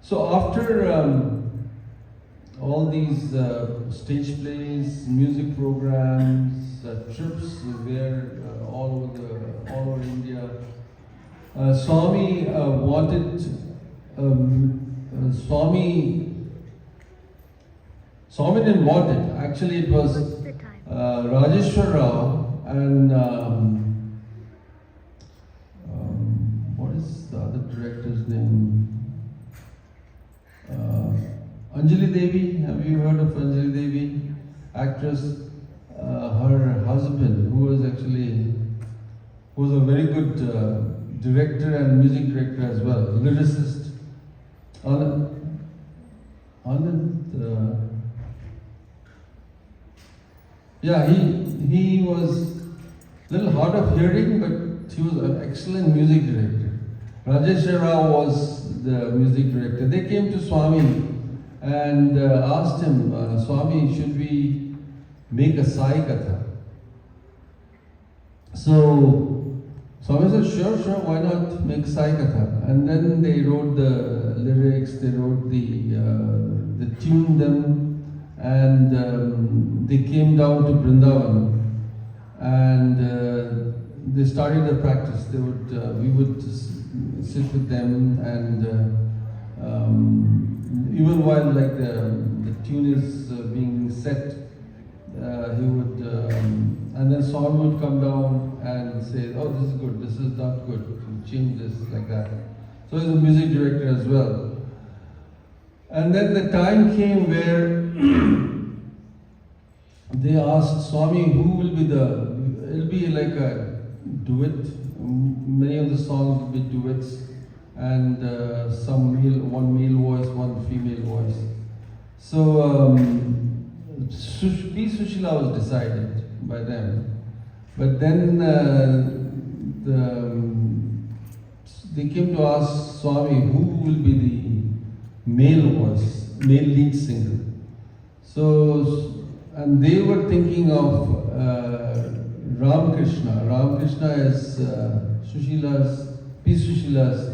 so after all these stage plays, music programs, trips where all over India, Swami wanted, Swami didn't want it. Actually, it was Rajeshwar Rao and what is the other director's name? Anjali Devi. Have you heard of Anjali Devi? Actress. Her husband, who was a very good director and music director as well, lyricist. Yeah, he was a little hard of hearing, but he was an excellent music director. Rajesh Rao was the music director. They came to Swami and asked him, Swami, should we make a Sai Katha? So Swami said, sure, why not make Sai Katha? And then they wrote the lyrics, they wrote they tuned them, and they came down to Vrindavan, and they started the practice. We would sit with them, and even while like the tune is being set, he would, and then Swami would come down and say, oh, this is good, this is not good, change this, like that. So he's a music director as well. And then the time came where they asked Swami, who will be it'll be like a duet. Many of the songs will be duets, and one male voice, one female voice. So P. Sushila was decided by them. But then they came to ask Swami who will be the male voice, male lead singer. So, and they were thinking of Ramakrishna. Ramakrishna is P. Sushila's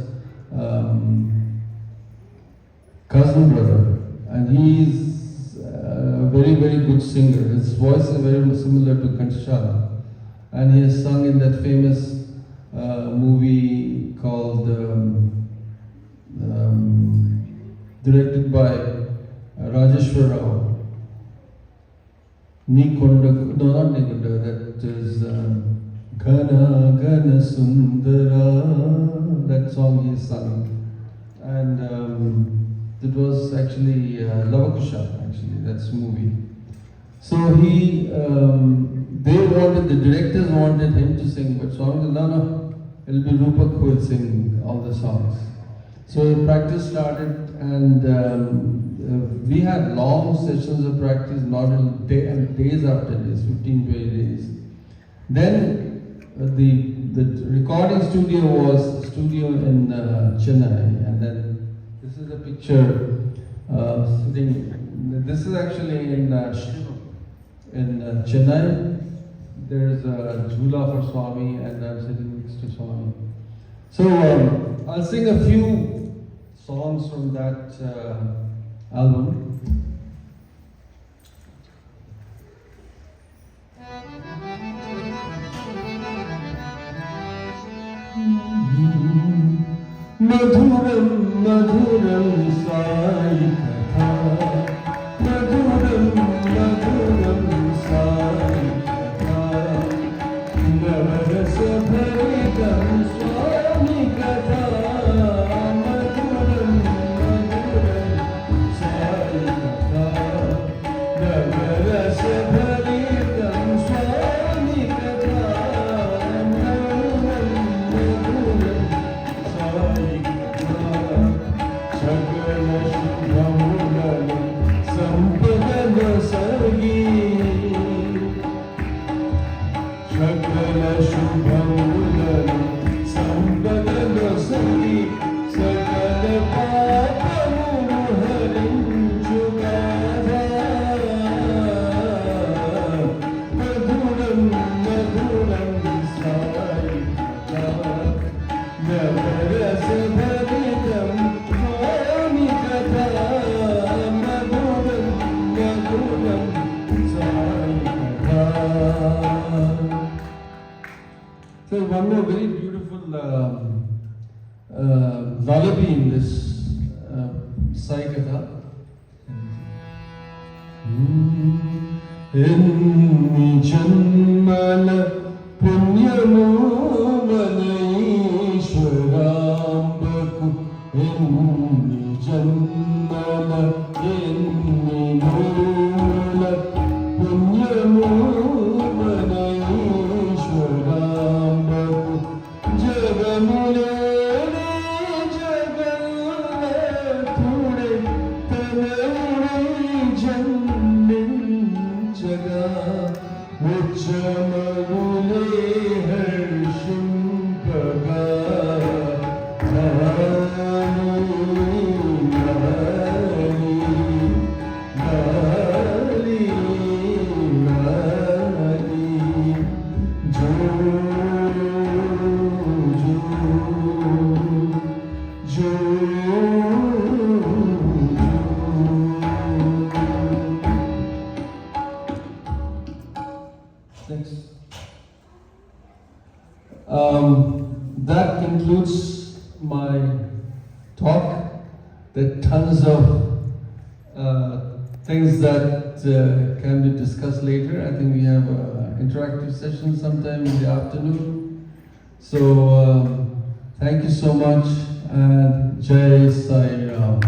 cousin brother, and he is a very, very good singer. His voice is very similar to Kanchashala, and he has sung in that famous movie called directed by Rajeshwar Rao. Nikonda, no, not Nikonda, that is Ghana Ghana Sundara, that song he sung. And it was actually Lavakusha, actually, that's movie. So they wanted, the directors wanted him to sing, but Swami said, no, it'll be Rupak who will sing all the songs. So practice started, and we had long sessions of practice, not in days after days, 15, 20 days. Then the recording studio was a studio in Chennai, and then this is a picture sitting. This is actually in Chennai. There's a jhula for Swami, and I'm sitting next to Swami. So I'll sing a few songs from that album. Madhuram Madhuram Sai Katha, Madhuram Madhuram Sai Katha, Navarasa Bharitam Swami Katha. So one more very beautiful lullaby in this Sai Katha. Enni janmala punyamu manayishwarambaku, enni janmala enni moola punyamu manayishwarambaku, jagamule that concludes my talk. There are tons of things that can be discussed later. I think we have an interactive session sometime in the afternoon. So thank you so much, and Jai Sai Ram.